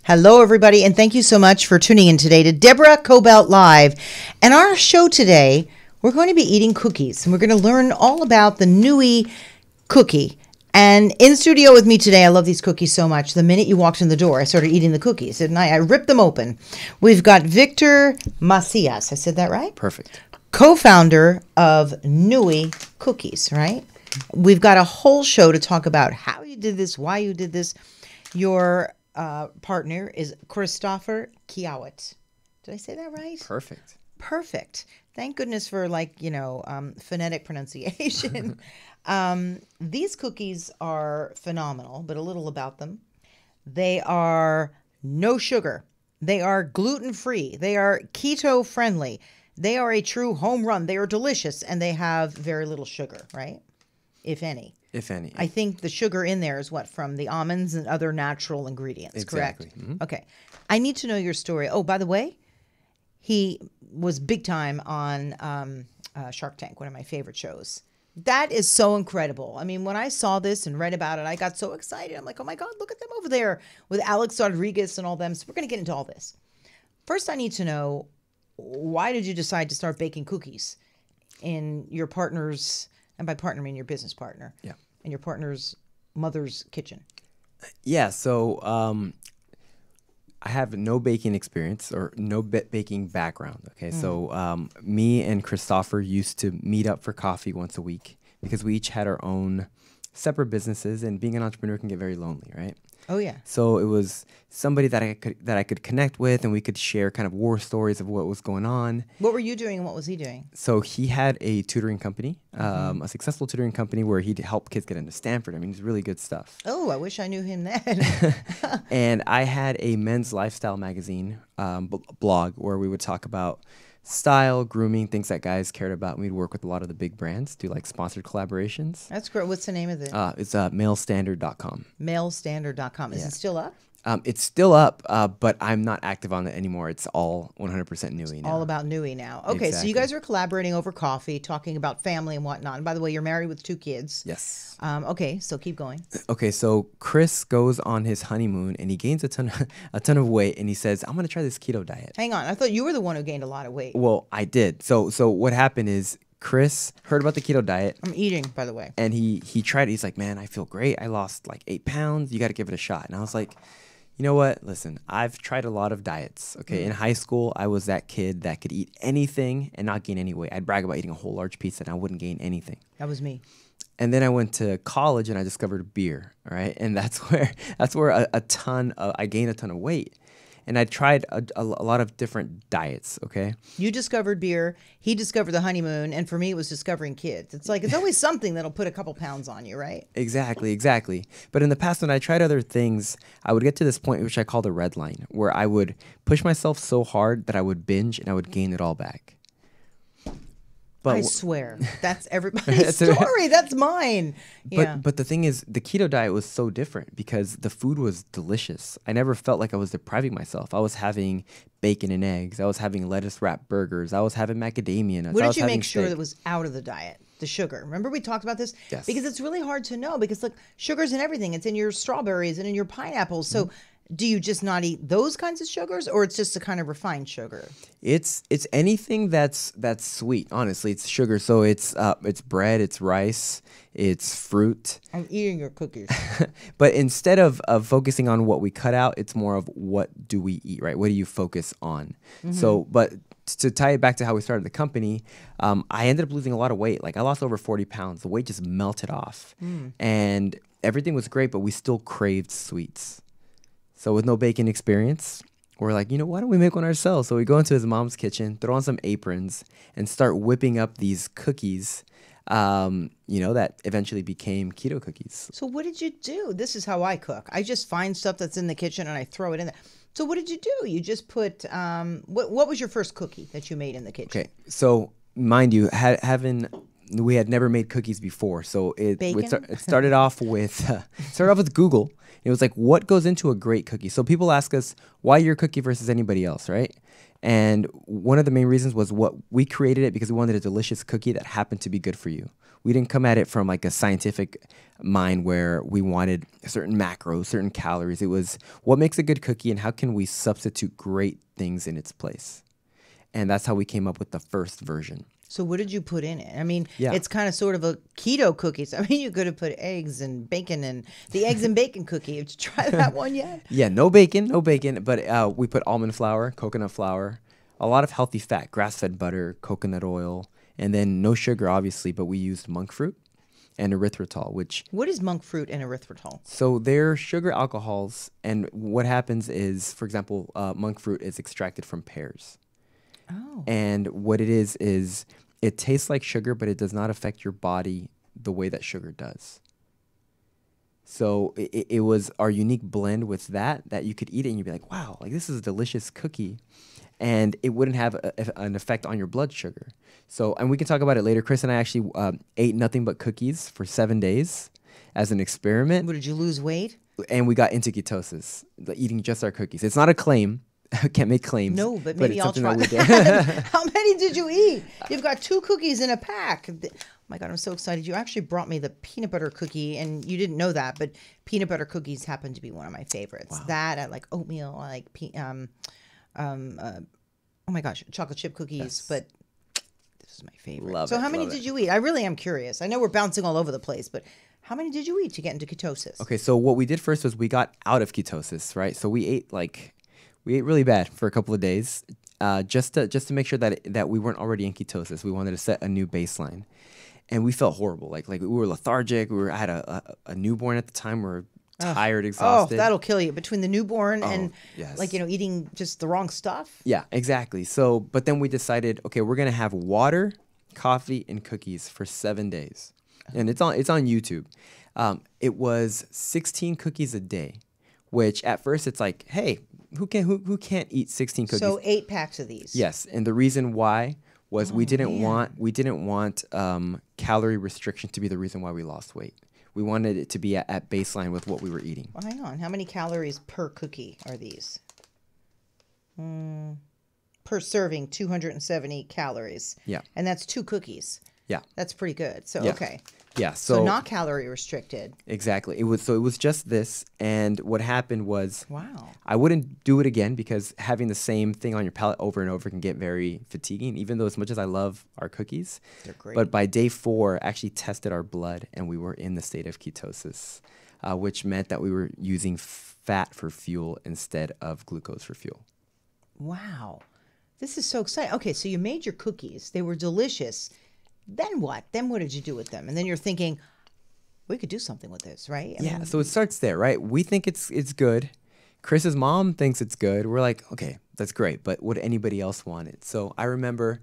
Hello, everybody, and thank you so much for tuning in today to Deborah Kobylt Live. And our show today, we're going to be eating cookies, and we're going to learn all about the Nui cookie. And in studio with me today, I love these cookies so much. The minute you walked in the door, I started eating the cookies, and I ripped them open. We've got Victor Macias. I said that right? Perfect. Co-founder of Nui Cookies, right? We've got a whole show to talk about how you did this, why you did this. Your partner is Christopher Kiawit. Did I say that right? Perfect. Perfect. Thank goodness for phonetic pronunciation. These cookies are phenomenal, but a little about them. They are no sugar. They are gluten-free. They are keto-friendly. They are a true home run. They are delicious, and they have very little sugar, right? If any. If any. I think the sugar in there is from the almonds and other natural ingredients, exactly. Correct? Mm-hmm. Okay. I need to know your story. Oh, by the way, he was big time on Shark Tank, one of my favorite shows. That is so incredible. I mean, when I saw this and read about it, I got so excited. I'm like, oh my God, look at them over there with Alex Rodriguez and all them. So we're going to get into all this. First, I need to know, why did you decide to start baking cookies in your partner's, and by partner, I mean your business partner. Yeah. In your partner's mother's kitchen? Yeah. So I have no baking experience or no baking background. Okay. So me and Christopher used to meet up for coffee once a week because we each had our own separate businesses, and being an entrepreneur can get very lonely, right? Oh yeah. So it was somebody that I could connect with, and we could share kind of war stories of what was going on. What were you doing and what was he doing? So he had a tutoring company, a successful tutoring company where he'd help kids get into Stanford. I mean, it's really good stuff. Oh, I wish I knew him then. And I had a men's lifestyle magazine blog where we would talk about style, grooming, things that guys cared about. And we'd work with a lot of the big brands, do like sponsored collaborations. That's great. What's the name of it? It's mailstandard.com. Mailstandard.com. Is it still up? It's still up, but I'm not active on it anymore. It's all 100% Nui now. All about Nui now. Okay, So you guys are collaborating over coffee, talking about family and whatnot. And by the way, you're married with 2 kids. Yes. Okay, so keep going. Okay, so Chris goes on his honeymoon and he gains a ton of weight, and he says, "I'm gonna try this keto diet." Hang on, I thought you were the one who gained a lot of weight. Well, I did. So what happened is Chris heard about the keto diet. I'm eating, by the way. And he tried it. He's like, "Man, I feel great. I lost like 8 pounds. You got to give it a shot." And I was like, you know what? Listen, I've tried a lot of diets. Okay, in high school, I was that kid that could eat anything and not gain any weight. I'd brag about eating a whole large pizza and I wouldn't gain anything. That was me. And then I went to college and I discovered beer. All right, and that's where I gained a ton of weight. And I tried a lot of different diets, okay? You discovered beer, he discovered the honeymoon, and for me it was discovering kids. It's like, it's always something that'll put a couple pounds on you, right? Exactly. But in the past, when I tried other things, I would get to this point, which I call the red line, where I would push myself so hard that I would binge and I would gain it all back. But I swear, that's everybody's story. That's mine. Yeah. But the thing is, the keto diet was so different because the food was delicious. I never felt like I was depriving myself. I was having bacon and eggs. I was having lettuce wrapped burgers. I was having macadamia nuts. What did you make sure that was out of the diet? The sugar. Remember we talked about this? Yes. Because it's really hard to know because look, sugar's in everything. It's in your strawberries and in your pineapples. So do you just not eat those kinds of sugars, or it's just a kind of refined sugar? It's anything that's sweet. Honestly, it's sugar. So it's bread, it's rice, it's fruit. I'm eating your cookies. But instead of focusing on what we cut out, it's more of what do we eat, right? What do you focus on? So, but to tie it back to how we started the company, I ended up losing a lot of weight. Like I lost over 40 pounds. The weight just melted off, and everything was great, but we still craved sweets. So with no baking experience, we're like, why don't we make one ourselves? So we go into his mom's kitchen, throw on some aprons, and start whipping up these cookies, that eventually became keto cookies. So what did you do? This is how I cook. I just find stuff that's in the kitchen and I throw it in there. So what did you do? You just put, what was your first cookie that you made in the kitchen? Okay, so mind you, we had never made cookies before, so it started off with Google. It was like, what goes into a great cookie? So people ask us, why your cookie versus anybody else, right? And one of the main reasons was we created it because we wanted a delicious cookie that happened to be good for you. We didn't come at it from like a scientific mind where we wanted certain macros, certain calories. It was what makes a good cookie and how can we substitute great things in its place. And that's how we came up with the first version. So what did you put in it? I mean, Yeah. it's kind of sort of a keto cookies. I mean, you could have put eggs and bacon and the eggs and bacon cookie. Did you try that one yet? Yeah, no bacon, but we put almond flour, coconut flour, a lot of healthy fat, grass-fed butter, coconut oil, and then no sugar, obviously, but we used monk fruit and erythritol, which... What is monk fruit and erythritol? So they're sugar alcohols, and what happens is, for example, monk fruit is extracted from pears. Oh. And what it is it tastes like sugar, but it does not affect your body the way that sugar does. So it was our unique blend with that you could eat it and you'd be like, wow, like this is a delicious cookie. And it wouldn't have an effect on your blood sugar. So, and we can talk about it later. Chris and I actually ate nothing but cookies for 7 days as an experiment. What, did you lose weight? And we got into ketosis, eating just our cookies. It's not a claim. I can't make claims. No, but maybe I'll try. That we did. How many did you eat? You've got 2 cookies in a pack. Oh my God, I'm so excited. You actually brought me the peanut butter cookie, and you didn't know that, but peanut butter cookies happen to be one of my favorites. Wow. That, I like oatmeal, I like, oh my gosh, chocolate chip cookies, Yes. but this is my favorite. Love so it, how many love did it. you eat? I really am curious. I know we're bouncing all over the place, but how many did you eat to get into ketosis? Okay, so what we did first was we got out of ketosis, right? So we ate really bad for a couple of days, just to make sure that we weren't already in ketosis. We wanted to set a new baseline, and we felt horrible. Like we were lethargic. I had a newborn at the time. We were tired, exhausted. Oh, that'll kill you. Between the newborn and yes. eating just the wrong stuff. Yeah, exactly. So, but then we decided, okay, we're gonna have water, coffee, and cookies for 7 days, and it's on YouTube. It was 16 cookies a day, which at first it's like, hey, who can't eat 16 cookies? So 8 packs of these. Yes, and the reason why was we didn't want calorie restriction to be the reason why we lost weight. We wanted it to be at baseline with what we were eating. Well, hang on. How many calories per cookie are these? Per serving, 270 calories. Yeah. And that's 2 cookies. Yeah. That's pretty good. So, Yeah. okay. Yeah. So not calorie restricted. Exactly. It was just this, and what happened was, Wow. I wouldn't do it again because having the same thing on your palate over and over can get very fatiguing. Even though as much as I love our cookies, They're great. but by day 4, I actually tested our blood and we were in the state of ketosis, which meant that we were using fat for fuel instead of glucose for fuel. Wow. This is so exciting. Okay, so you made your cookies. They were delicious. Then what? Then what did you do with them? And then you're thinking, we could do something with this, right? I Yeah, mean, so it starts there, right? We think it's good. Chris's mom thinks it's good. We're like, okay, that's great, but would anybody else want it? So I remember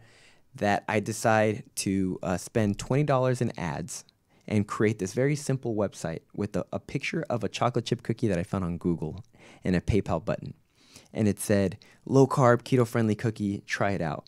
that I decided to spend $20 in ads and create this very simple website with a picture of a chocolate chip cookie that I found on Google and a PayPal button. And it said, low carb, keto friendly cookie, try it out.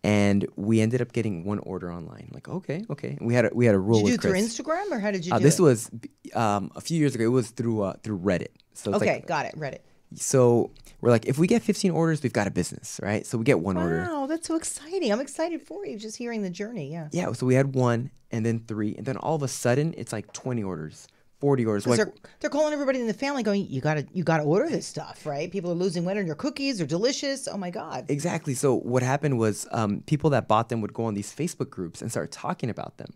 And we ended up getting 1 order online. Like, okay. And we had a rule did you with do it Chris. through Instagram, or how did you do it? This was a few years ago. It was through Reddit. So it's Okay, like, got it. Read it. so we're like, if we get 15 orders, we've got a business, right? So we get 1 order. Wow, that's so exciting. I'm excited for you just hearing the journey. Yeah. Yeah. So we had 1, and then 3, and then all of a sudden it's like 20 orders, 40 orders. Like, They're calling everybody in the family going, you gotta order this stuff, right? People are losing weight on your cookies. They're delicious. Oh my God. exactly. So what happened was people that bought them would go on these Facebook groups and start talking about them.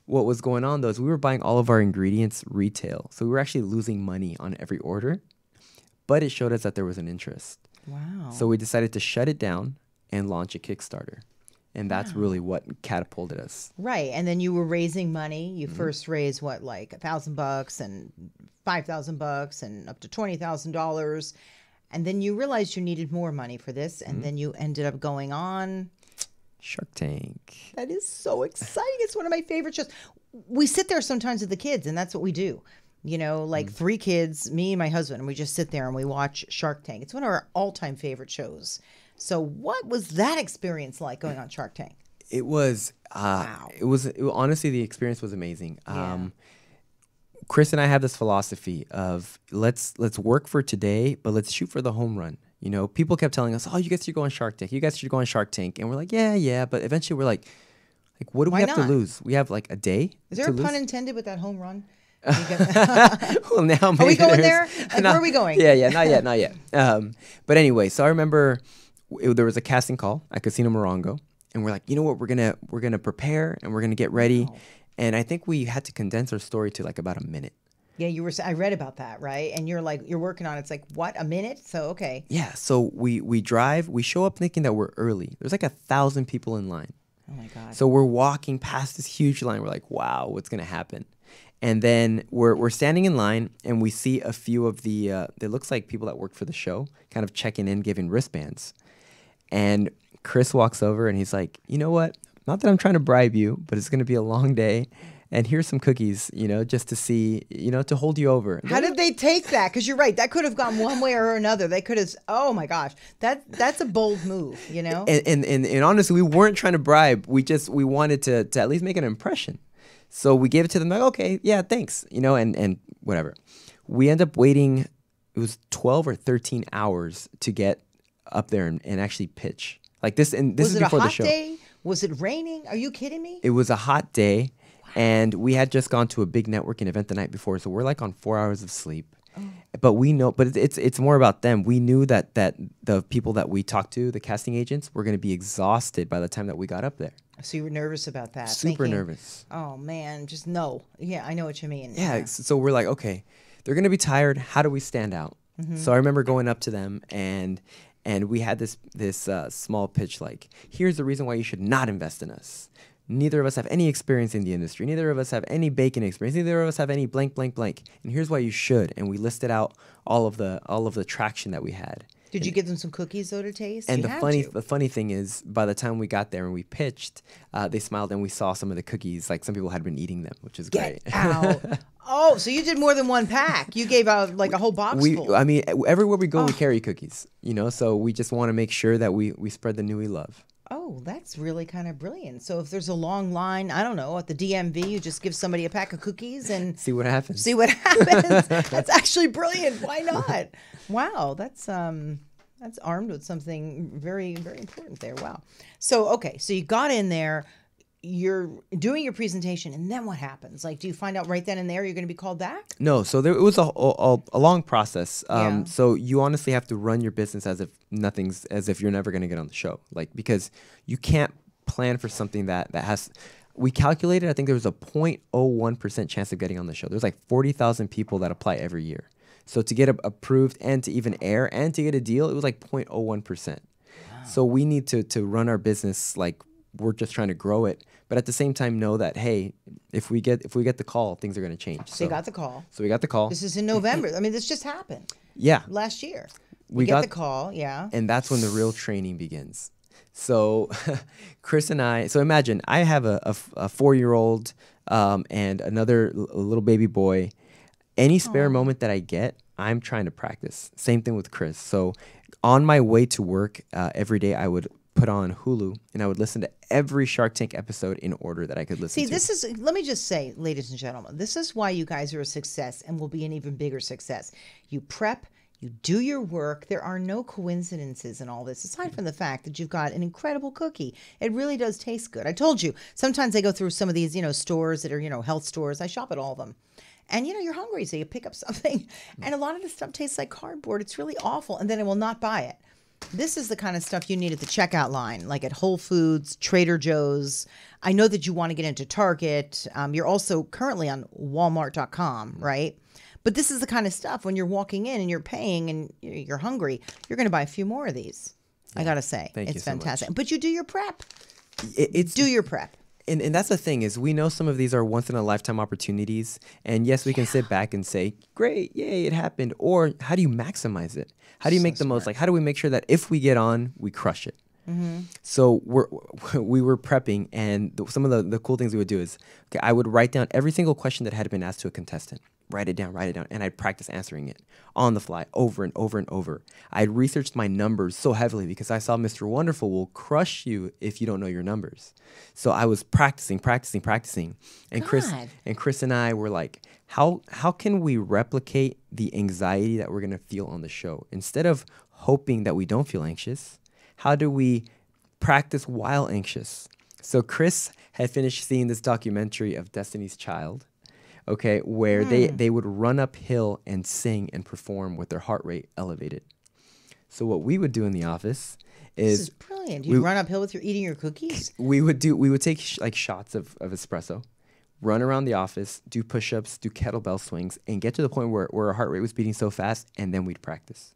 What was going on though is we were buying all of our ingredients retail. So we were actually losing money on every order, but it showed us that there was an interest. Wow. So we decided to shut it down and launch a Kickstarter. And that's really what catapulted us. Right. And then you were raising money. You first raised what, like $1,000 and $5,000 and up to $20,000. And then you realized you needed more money for this. And then you ended up going on. Shark Tank. That is so exciting. It's one of my favorite shows. We sit there sometimes with the kids, and that's what we do. You know, like 3 kids, me and my husband, and we just sit there and we watch Shark Tank. It's one of our all-time favorite shows. So what was that experience like going on Shark Tank? It was, Wow. honestly, the experience was amazing. Yeah. Chris and I have this philosophy of let's work for today, but let's shoot for the home run. You know, people kept telling us, oh, you guys should go on Shark Tank. You guys should go on Shark Tank. And we're like, yeah. But eventually we're like, Like, what do we Why have to not? lose? We have like a day. Is there to a lose? pun intended with that home run? Well, now Are we maybe going there's- there? Like, where are we going? Yeah, not yet, not yet. But anyway, so I remember there was a casting call at Casino Morongo, and we're like, you know what, we're gonna prepare and we're gonna get ready, Wow. and I think we had to condense our story to like about a minute. Yeah, you were. I read about that, right? And you're like, you're working on it. It's like, what, a minute? So okay. Yeah, so we drive, we show up thinking that we're early. There's like 1,000 people in line. Oh my God. So we're walking past this huge line. We're like, wow, what's gonna happen? And then we're standing in line, and we see a few of the it looks like people that work for the show, kind of checking in, giving wristbands. And Chris walks over, and he's like, you know what? Not that I'm trying to bribe you, but it's gonna be a long day, and here's some cookies, you know, just to see, you know, to hold you over. How did they take that? Because you're right. That could have gone one way or another. They could have. Oh my gosh, that's a bold move. You know. And honestly, we weren't trying to bribe. We wanted to at least make an impression. So we gave it to them, like, okay, yeah, thanks, you know, and whatever. We end up waiting, it was 12 or 13 hours to get up there and actually pitch. Like this, and this is before the show. Was it a hot day? Was it raining? Are you kidding me? It was a hot day, and we had just gone to a big networking event the night before, so we're like on 4 hours of sleep. Oh. But we know, but it's more about them. We knew that the people that we talked to, the casting agents, were going to be exhausted by the time that we got up there. So you were nervous about that? Super nervous. Oh man, just no. Yeah, I know what you mean. Yeah, so we're like, okay, they're going to be tired. How do we stand out? Mm-hmm. So I remember going up to them, and we had this small pitch, like, here's the reason why you should not invest in us. Neither of us have any experience in the industry. Neither of us have any bacon experience. Neither of us have any blank, blank, blank. And here's why you should. And we listed out all of the traction that we had. Did you give them some cookies though to taste? And the funny thing is, by the time we got there and we pitched, they smiled and we saw some of the cookies. Like, some people had been eating them, which is great. Get out. Oh, so you did more than one pack. You gave out like a whole box full. I mean, everywhere we go, we carry cookies. You know, so we just want to make sure that we spread the Nui love. Oh, that's really kind of brilliant. So if there's a long line, I don't know, at the DMV, you just give somebody a pack of cookies and see what happens. See what happens. That's actually brilliant. Why not? Wow, that's armed with something very, very important there. Wow. So okay, so you got in there, you're doing your presentation, and then what happens? Like, do you find out right then and there you're going to be called back? No, so it was a long process. Yeah. So you honestly have to run your business as if you're never going to get on the show, like, because you can't plan for something that has. We calculated, I think there was a 0.01% chance of getting on the show. There's like 40,000 people that apply every year. So to get approved and to even air and to get a deal, it was like 0.01%. Wow. So we need to run our business like we're just trying to grow it, but at the same time know that, hey, if we get the call, things are going to change. So you got the call. So we got the call. This is in November. I mean, this just happened. Yeah. Last year. We get got the call, yeah. And that's when the real training begins. So Chris and I, so imagine I have a 4-year-old and another little baby boy. Any spare moment that I get, I'm trying to practice. Same thing with Chris. So on my way to work every day, I would put on Hulu and I would listen to every Shark Tank episode in order that I could listen to. See, this is, let me just say, ladies and gentlemen, this is why you guys are a success and will be an even bigger success. You prep, you do your work. There are no coincidences in all this, aside from the fact that you've got an incredible cookie. It really does taste good. I told you, sometimes I go through some of these, stores that are, health stores. I shop at all of them. And, you're hungry, so you pick up something. And a lot of this stuff tastes like cardboard. It's really awful. And then I will not buy it. This is the kind of stuff you need at the checkout line, like at Whole Foods, Trader Joe's. I know that you want to get into Target. You're also currently on Walmart.com, right? But this is the kind of stuff when you're walking in and you're paying and you're hungry, you're going to buy a few more of these. Yeah. I got to say, it's fantastic. So much. But you do your prep. Do your prep. And that's the thing is we know some of these are once in a lifetime opportunities. And yes, we can sit back and say, great, yay, it happened. Or how do you maximize it? How do you make the most? Like, how do we make sure that if we get on, we crush it? Mm-hmm. So we were prepping, and some of the cool things we would do is, okay, I would write down every single question that had been asked to a contestant. Write it down, and I'd practice answering it on the fly over and over and over. I'd researched my numbers so heavily because I saw Mr. Wonderful will crush you if you don't know your numbers. So I was practicing. And Chris and I were like, how can we replicate the anxiety that we're going to feel on the show? Instead of hoping that we don't feel anxious, how do we practice while anxious? So Chris had finished seeing this documentary of Destiny's Child, okay, where they would run uphill and sing and perform with their heart rate elevated. So what we would do in the office This is is brilliant. You'd run uphill with eating your cookies? we would take like shots of espresso, run around the office, do push-ups, do kettlebell swings, and get to the point where our heart rate was beating so fast, and then we'd practice.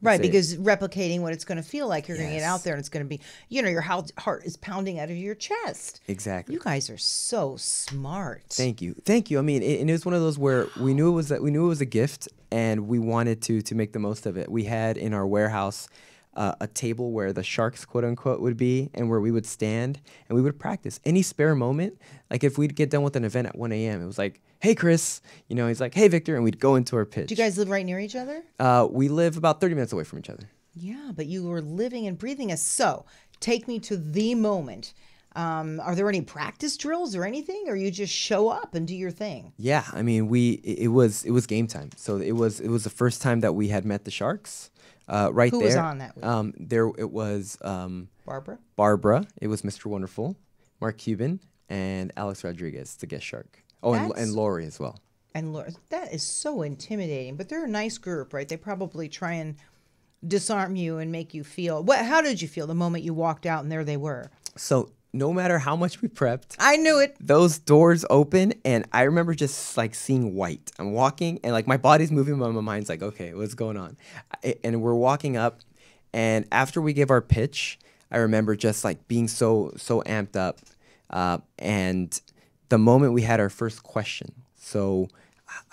Right, say- because replicating what it's going to feel like, you're going to get Yes. out there and it's going to be, you know, your heart is pounding out of your chest. Exactly. You guys are so smart. Thank you. I mean, and it was one of those where we knew it was a gift, and we wanted to make the most of it. We had in our warehouse a table where the sharks, quote unquote, would be, and where we would stand and we would practice. Any spare moment, like if we'd get done with an event at 1 a.m., it was like, "Hey, Chris," you know, he's like, "Hey, Victor," and we'd go into our pitch. Do you guys live right near each other? We live about 30 minutes away from each other. Yeah, but you were living and breathing us. So take me to the moment. Are there any practice drills or anything, or you just show up and do your thing? Yeah, I mean, it was game time. So it was the first time that we had met the Sharks. Right Who there. was on that week? There it was Barbara? Barbara. It was Mr. Wonderful, Mark Cuban, and Alex Rodriguez, the guest shark. Oh, and Lori as well. And Laura, that is so intimidating, but they're a nice group, right? They probably try and disarm you and make you feel. How did you feel the moment you walked out and there they were? So no matter how much we prepped, I knew it. those doors open, and I remember just like seeing white. I'm walking, and like my body's moving, but my mind's like, okay, what's going on? And we're walking up, and after we gave our pitch, I remember just like being so amped up, and the moment we had our first question. So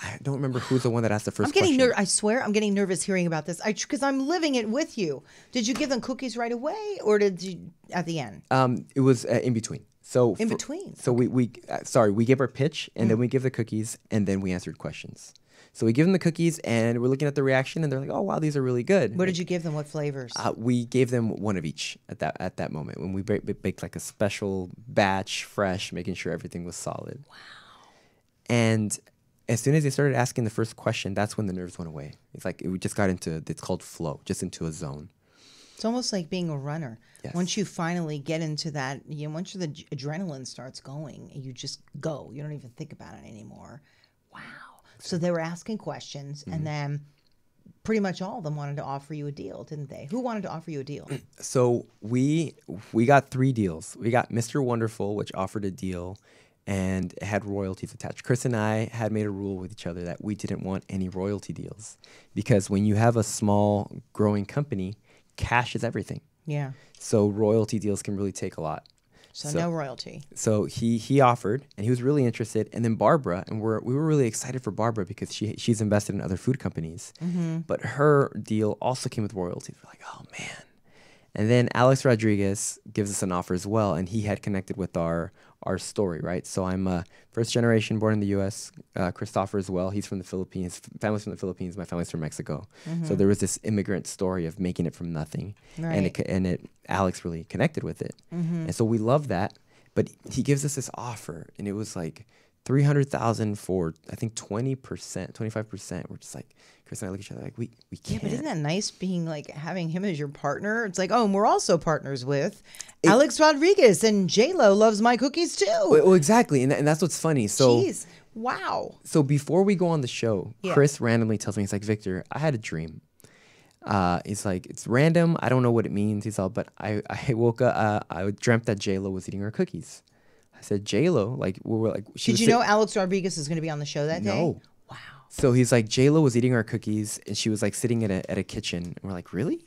I don't remember who's the one that asked the first I'm getting question. I swear, I'm getting nervous hearing about this. Because I'm living it with you. Did you give them cookies right away, or did you at the end? It was in between. So In between? So we gave our pitch, and then we give the cookies, and then we answered questions. So we give them the cookies, and we're looking at the reaction, and they're like, "Oh wow, these are really good." What did you give them? What flavors? We gave them one of each at that moment when we baked like a special batch, fresh, making sure everything was solid. Wow. And as soon as they started asking the first question, that's when the nerves went away. It's like we just got into, it's called flow, just into a zone. It's almost like being a runner. Yes. Once you finally get into that, once the adrenaline starts going, you just go. You don't even think about it anymore. Wow. So they were asking questions, and then pretty much all of them wanted to offer you a deal, didn't they? Who wanted to offer you a deal? So we got 3 deals. We got Mr. Wonderful, which offered a deal, and it had royalties attached. Chris and I had made a rule with each other that we didn't want any royalty deals, because when you have a small growing company, cash is everything. Yeah. So royalty deals can really take a lot. So no royalty. So he offered, and he was really interested. And then Barbara, and we were really excited for Barbara because she's invested in other food companies. But her deal also came with royalties. We're like, oh man. And then Alex Rodriguez gives us an offer as well, and he had connected with our story, right? So I'm a first generation born in the U.S. Christopher as well. He's from the Philippines. Family's from the Philippines. My family's from Mexico. So there was this immigrant story of making it from nothing, Right. and Alex really connected with it, and so we love that. But he gives us this offer, and it was like $300,000 for I think 20%, 25%. We're just like, Chris and I look at each other like we can't. Yeah, but isn't that nice being like having him as your partner? It's like, oh, and we're also partners with Alex Rodriguez, and J-Lo loves my cookies too. Well, exactly, and that's what's funny. So, Jeez, wow. so before we go on the show, Yeah. Chris randomly tells me, he's like, Victor, I had a dream. He's like, it's random. I don't know what it means. He's all, but I woke up. I dreamt that J-Lo was eating our cookies. I said, J-Lo, like we were like. Did you know Alex Rodriguez is going to be on the show that day? No. Wow. So he's like, J-Lo was eating our cookies, and she was like sitting at a kitchen, and we're like, really?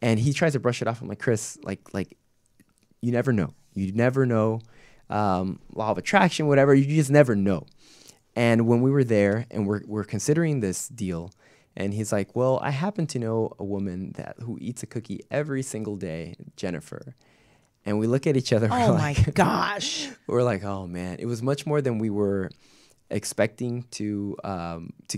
And he tries to brush it off. I'm like, Chris, like, you never know. You never know. Law of attraction, whatever. You just never know. And when we were there, and we're considering this deal, and he's like, well, I happen to know a woman who eats a cookie every single day, Jennifer. And we look at each other. Oh we're my like, gosh. We're like, oh man, it was much more than we were expecting to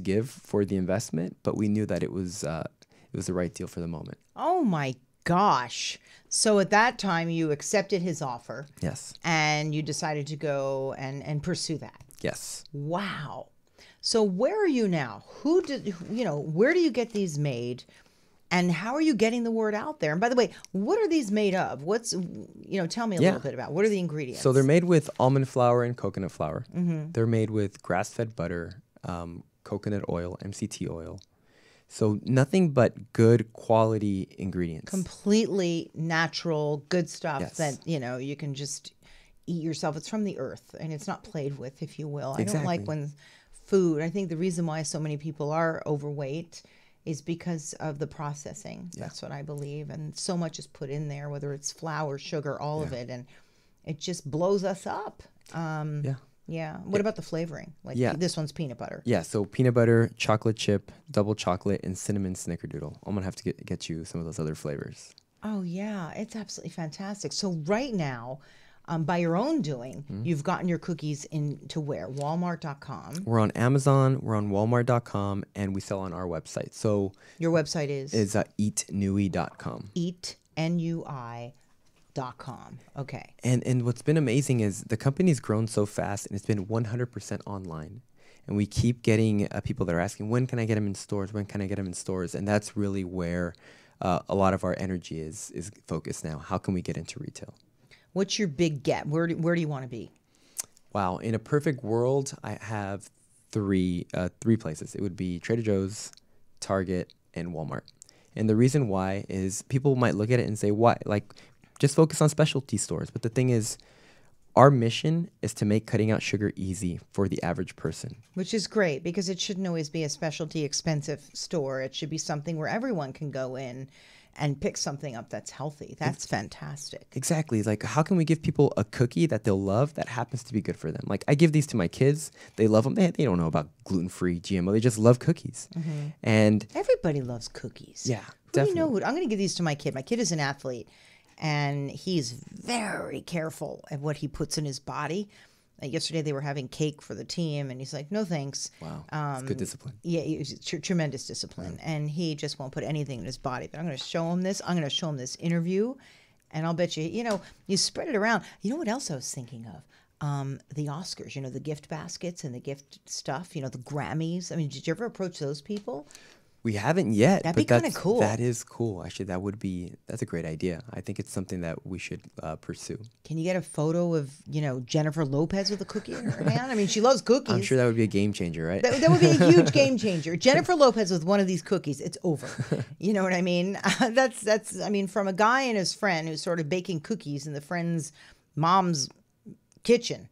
give for the investment, but we knew that it was the right deal for the moment. Oh my gosh. So at that time you accepted his offer. Yes. And you decided to go and pursue that. Yes. Wow. So where are you now? Where do you get these made? And how are you getting the word out there? And by the way, what are these made of? Tell me a little bit about what are the ingredients? So they're made with almond flour and coconut flour. They're made with grass-fed butter, coconut oil, MCT oil. So nothing but good quality ingredients. Completely natural, good stuff that, Yes. you can just eat yourself. It's from the earth and it's not played with, if you will. I don't Exactly. like when I think the reason why so many people are overweight is because of the processing. That's what I believe. And so much is put in there, whether it's flour, sugar, all of it. And it just blows us up. Yeah. What about the flavoring? Like this one's peanut butter. Yeah, so peanut butter, chocolate chip, double chocolate, and cinnamon snickerdoodle. I'm going to have to get you some of those other flavors. Oh, yeah. It's absolutely fantastic. So right now, by your own doing, you've gotten your cookies into where? Walmart.com. We're on Amazon, we're on Walmart.com, and we sell on our website. So your website is eatnui.com. eatnui.com. Okay. And what's been amazing is the company's grown so fast, and it's been 100% online. And we keep getting people that are asking, when can I get them in stores? When can I get them in stores? And that's really where a lot of our energy is focused now. How can we get into retail? What's your big get? Where do you want to be? Wow. In a perfect world, I have three places. It would be Trader Joe's, Target, and Walmart. And the reason why is people might look at it and say, why? Like, just focus on specialty stores. But the thing is, our mission is to make cutting out sugar easy for the average person. Which is great because it shouldn't always be a specialty expensive store. It should be something where everyone can go in and pick something up that's healthy. That's fantastic. Exactly. Like, how can we give people a cookie that they'll love that happens to be good for them? Like, I give these to my kids. They love them. They don't know about gluten-free, GMO. They just love cookies. And everybody loves cookies. Yeah, Who do you know? I'm going to give these to my kid. My kid is an athlete, and he's very careful at what he puts in his body. Yesterday they were having cake for the team, and he's like, "No thanks." Wow, that's good discipline. Yeah, it's tremendous discipline, and he just won't put anything in his body. But I'm going to show him this. I'm going to show him this interview, and I'll bet you, you spread it around. You know what else I was thinking of? The Oscars. The gift baskets and the gift stuff. The Grammys. I mean, did you ever approach those people? We haven't yet. That'd be kind of cool. That is cool. Actually, that's a great idea. I think it's something that we should pursue. Can you get a photo of, Jennifer Lopez with a cookie in her hand? I mean, she loves cookies. I'm sure that would be a game changer, right? That would be a huge game changer. Jennifer Lopez with one of these cookies, it's over. You know what I mean? That's from a guy and his friend who's sort of baking cookies in the friend's mom's kitchen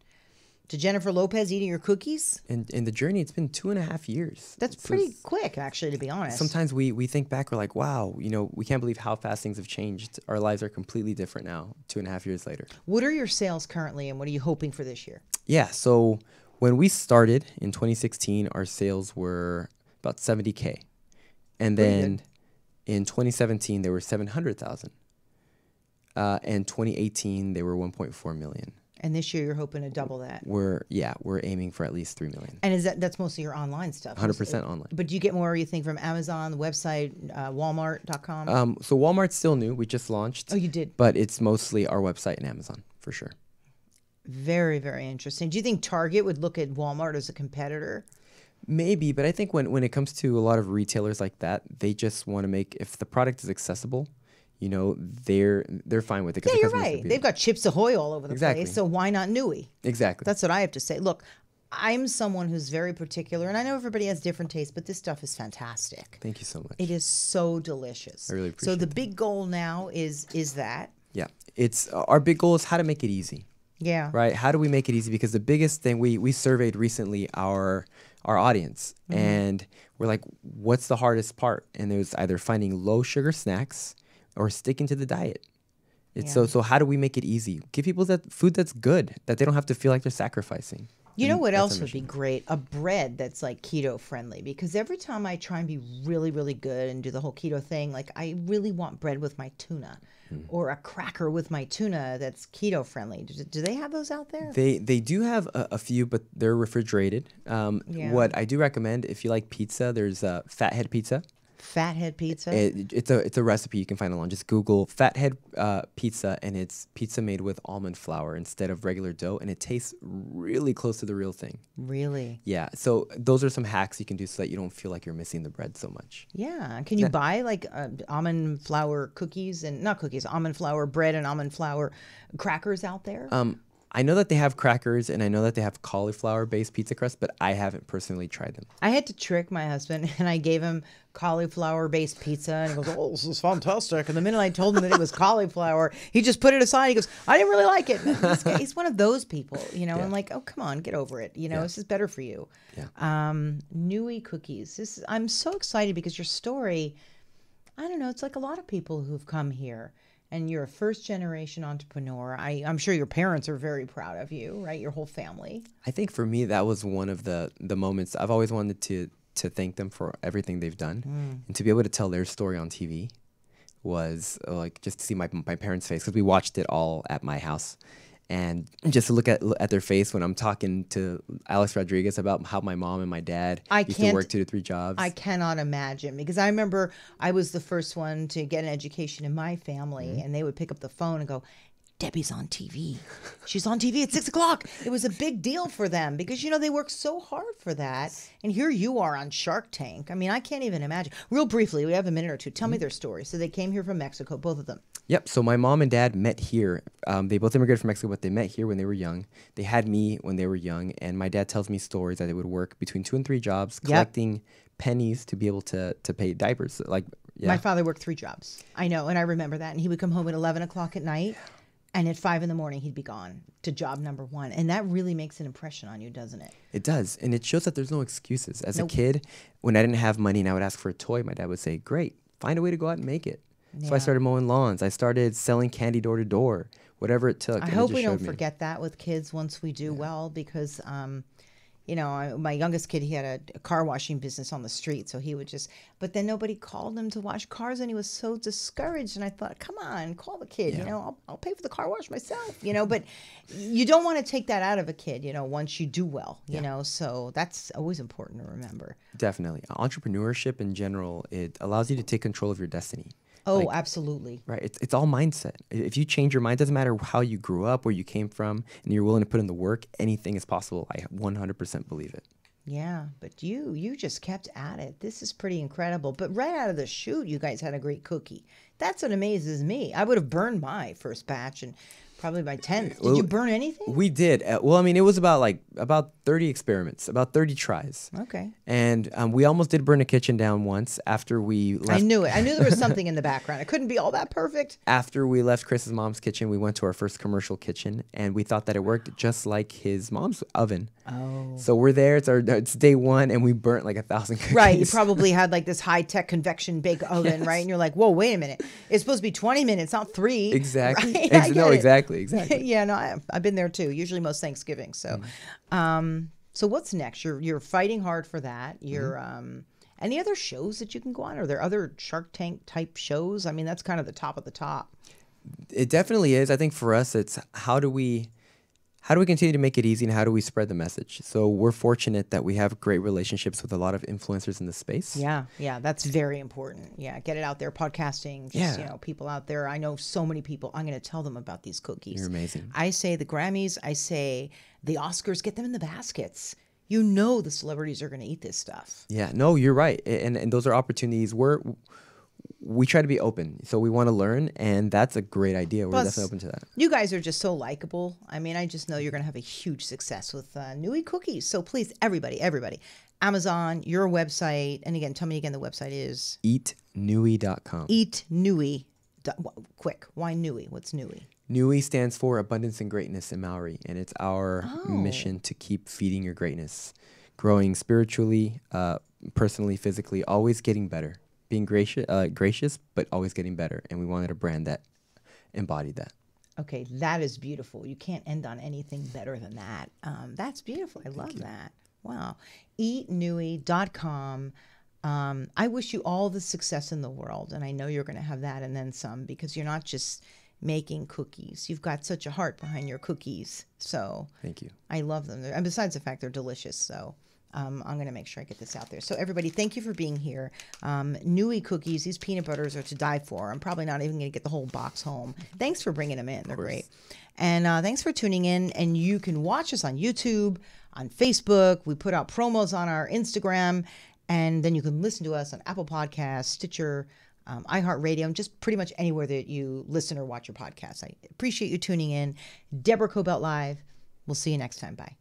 to Jennifer Lopez eating your cookies. And in the journey, it's been 2.5 years. That's pretty quick, actually, to be honest. Sometimes we think back, we're like, wow, we can't believe how fast things have changed. Our lives are completely different now, 2.5 years later. What are your sales currently, and what are you hoping for this year? Yeah, so when we started in 2016, our sales were about 70K. And then in 2017, they were 700,000. And 2018, they were 1.4 million. And this year, you're hoping to double that. We're aiming for at least 3 million. And that's mostly your online stuff? 100% online. But do you get more, you think, from Amazon, the website, Walmart.com? So Walmart's still new. We just launched. Oh, you did? But it's mostly our website and Amazon, for sure. Very, very interesting. Do you think Target would look at Walmart as a competitor? Maybe, but I think when it comes to a lot of retailers like that, they just want to make, if the product is accessible, they're fine with it. Yeah, you're right. They've got Chips Ahoy all over the place, so why not Nui? Exactly. That's what I have to say. Look, I'm someone who's very particular, and I know everybody has different tastes, but this stuff is fantastic. Thank you so much. It is so delicious. I really appreciate it. So the big goal now is that? Yeah. It's our big goal is how to make it easy. Yeah. Right? How do we make it easy? Because the biggest thing, we surveyed recently our audience, and we're like, what's the hardest part? And it was either finding low sugar snacks or sticking to the diet. So how do we make it easy? Give people that food that's good, that they don't have to feel like they're sacrificing. You know what else would be great? A bread that's like keto friendly, because every time I try and be really, really good and do the whole keto thing, like I really want bread with my tuna or a cracker with my tuna that's keto friendly. Do they have those out there? They do have a few, but they're refrigerated. What I do recommend, if you like pizza, there's Fathead Pizza. Fathead pizza. It's a recipe you can find online. Just Google Fathead pizza, and it's pizza made with almond flour instead of regular dough, and it tastes really close to the real thing. Really? Yeah. So those are some hacks you can do so that you don't feel like you're missing the bread so much. Yeah. Can you buy like almond flour cookies and not cookies, almond flour bread and almond flour crackers out there? I know that they have crackers, and I know that they have cauliflower-based pizza crust, but I haven't personally tried them. I had to trick my husband, and I gave him cauliflower-based pizza, and he goes, "Oh, this is fantastic!" And the minute I told him that it was cauliflower, he just put it aside. He goes, "I didn't really like it." He's one of those people, you know. Yeah. I'm like, "Oh, come on, get over it. You know, this is better for you." Yeah. Nui Cookies. I'm so excited because your story, I don't know, it's like a lot of people who've come here. And you're a first-generation entrepreneur. I'm sure your parents are very proud of you, right? Your whole family. I think for me, that was one of the moments. I've always wanted to thank them for everything they've done. And to be able to tell their story on TV was like just to see my parents' face, because we watched it all at my house. And just to look at their face when I'm talking to Alex Rodriguez about how my mom and my dad used to work 2 to 3 jobs. I cannot imagine, because I remember I was the first one to get an education in my family, and they would pick up the phone and go, "Debbie's on TV. She's on TV at 6 o'clock." It was a big deal for them because, you know, they work so hard for that. And here you are on Shark Tank. I mean, I can't even imagine. Real briefly, we have a minute or two. Tell me their story. So they came here from Mexico, both of them. Yep. So my mom and dad met here. They both immigrated from Mexico, but they met here when they were young. They had me when they were young. And my dad tells me stories that they would work between 2 and 3 jobs, collecting pennies to be able to pay diapers. Like, yeah. My father worked 3 jobs. I know. And I remember that. And he would come home at 11 o'clock at night. And at 5 in the morning, he'd be gone to job number 1. And that really makes an impression on you, doesn't it? It does. And it shows that there's no excuses. As a kid, when I didn't have money and I would ask for a toy, my dad would say, "Great, find a way to go out and make it." Yeah. So I started mowing lawns. I started selling candy door to door, whatever it took. I hope we don't forget that with kids once we do well, because you know, my youngest kid, he had a car washing business on the street. So he would just, but then nobody called him to wash cars, and he was so discouraged. And I thought, come on, call the kid, you know, I'll pay for the car wash myself, you know, but you don't want to take that out of a kid, you know, once you do well, you know, so that's always important to remember. Definitely. Entrepreneurship in general, it allows you to take control of your destiny. Oh, absolutely. Right. It's all mindset. If you change your mind, it doesn't matter how you grew up, where you came from, and you're willing to put in the work, anything is possible. I 100% believe it. Yeah, but you just kept at it. This is pretty incredible. But right out of the chute, you guys had a great cookie. That's what amazes me. I would have burned my first batch, and probably by 10th. Did you burn anything? We did. Well, I mean, it was about 30 experiments, about 30 tries. Okay. And we almost did burn a kitchen down once after we left. I knew it. I knew there was something in the background. It couldn't be all that perfect. After we left Chris's mom's kitchen, we went to our first commercial kitchen, and we thought that it worked just like his mom's oven. Oh. So we're there. It's day 1, and we burnt like 1,000 cookies. Right. You probably had like this high-tech convection bake oven, right? And you're like, whoa, wait a minute. It's supposed to be 20 minutes, not 3. Exactly. Right? No, exactly. Yeah, no, I've been there too. Usually most Thanksgiving. So, so what's next? You're fighting hard for that. You're any other shows that you can go on? Are there other Shark Tank type shows? I mean, that's kind of the top of the top. It definitely is. I think for us, it's how do we continue to make it easy, and how do we spread the message? So we're fortunate that we have great relationships with a lot of influencers in the space. Yeah, that's very important. Yeah, get it out there, podcasting, just, you know, people out there. I know so many people. I'm going to tell them about these cookies. You're amazing. I say the Grammys, I say the Oscars, get them in the baskets. You know the celebrities are going to eat this stuff. Yeah, no, you're right. And those are opportunities we try to be open, so we want to learn, and that's a great idea. We're definitely open to that. You guys are just so likable. I mean, I just know you're going to have a huge success with Nui Cookies. So please, everybody, Amazon, your website, and again, tell me again, the website is eatnui.com. Eatnui. Quick, why Nui? What's Nui? Nui stands for Abundance and Greatness in Maori, and it's our mission to keep feeding your greatness, growing spiritually, personally, physically, always getting better. Being gracious, but always getting better. And we wanted a brand that embodied that. Okay, that is beautiful. You can't end on anything better than that. That's beautiful. I love that. Wow. Eatnui.com. I wish you all the success in the world. And I know you're going to have that and then some, because you're not just making cookies. You've got such a heart behind your cookies. So thank you. I love them. And besides the fact they're delicious. So I'm going to make sure I get this out there. So everybody, thank you for being here. Nui Cookies, these peanut butters are to die for. I'm probably not even going to get the whole box home. Thanks for bringing them in. They're great. And thanks for tuning in. And you can watch us on YouTube, on Facebook. We put out promos on our Instagram. And then you can listen to us on Apple Podcasts, Stitcher, iHeartRadio, and just pretty much anywhere that you listen or watch your podcasts. I appreciate you tuning in. Deborah Kobylt Live. We'll see you next time. Bye.